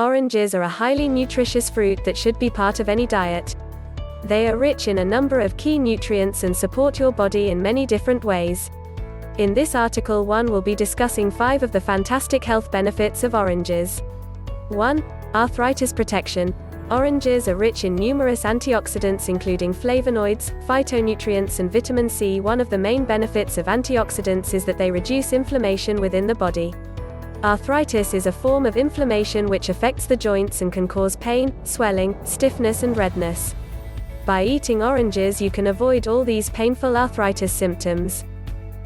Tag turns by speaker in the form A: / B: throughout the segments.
A: Oranges are a highly nutritious fruit that should be part of any diet. They are rich in a number of key nutrients and support your body in many different ways. In this article, we'll be discussing 5 of the fantastic health benefits of oranges. 1. Arthritis protection. Oranges are rich in numerous antioxidants including flavonoids, phytonutrients and vitamin C. One of the main benefits of antioxidants is that they reduce inflammation within the body. Arthritis is a form of inflammation which affects the joints and can cause pain, swelling, stiffness and redness. By eating oranges you can avoid all these painful arthritis symptoms.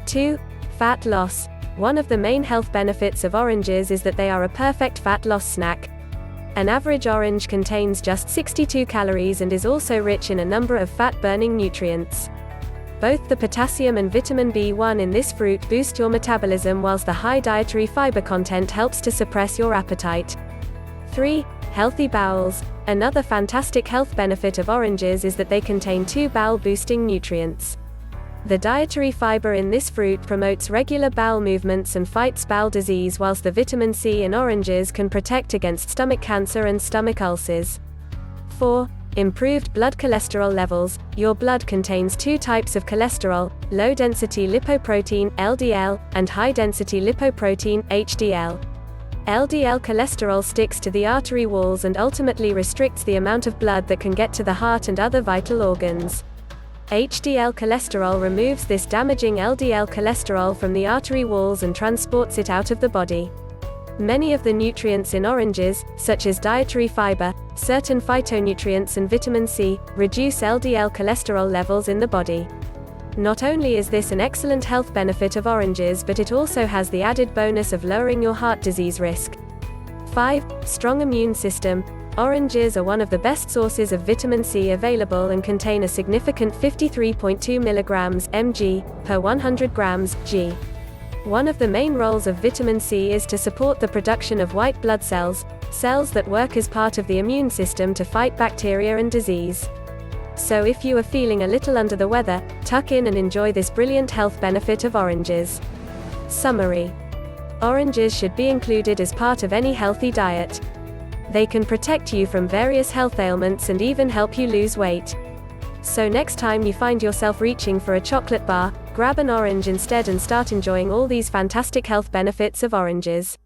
A: 2. Fat loss. One of the main health benefits of oranges is that they are a perfect fat loss snack. An average orange contains just 62 calories and is also rich in a number of fat-burning nutrients. Both the potassium and vitamin B1 in this fruit boost your metabolism, whilst the high dietary fibre content helps to suppress your appetite. 3. Healthy bowels. Another fantastic health benefit of oranges is that they contain 2 bowel-boosting nutrients. The dietary fibre in this fruit promotes regular bowel movements and fights bowel disease, whilst the vitamin C in oranges can protect against stomach cancer and stomach ulcers. 4. Improved blood cholesterol levels. Your blood contains 2 types of cholesterol, low-density lipoprotein, LDL, and high-density lipoprotein, HDL. LDL cholesterol sticks to the artery walls and ultimately restricts the amount of blood that can get to the heart and other vital organs. HDL cholesterol removes this damaging LDL cholesterol from the artery walls and transports it out of the body. Many of the nutrients in oranges, such as dietary fiber, certain phytonutrients and vitamin C, reduce LDL cholesterol levels in the body. Not only is this an excellent health benefit of oranges, but it also has the added bonus of lowering your heart disease risk. 5. Strong immune system. Oranges are one of the best sources of vitamin C available and contain a significant 53.2 mg mg per 100 grams g. One of the main roles of vitamin C is to support the production of white blood cells, cells that work as part of the immune system to fight bacteria and disease. So if you are feeling a little under the weather, tuck in and enjoy this brilliant health benefit of oranges. Summary. Oranges should be included as part of any healthy diet. They can protect you from various health ailments and even help you lose weight. So next time you find yourself reaching for a chocolate bar, grab an orange instead and start enjoying all these fantastic health benefits of oranges.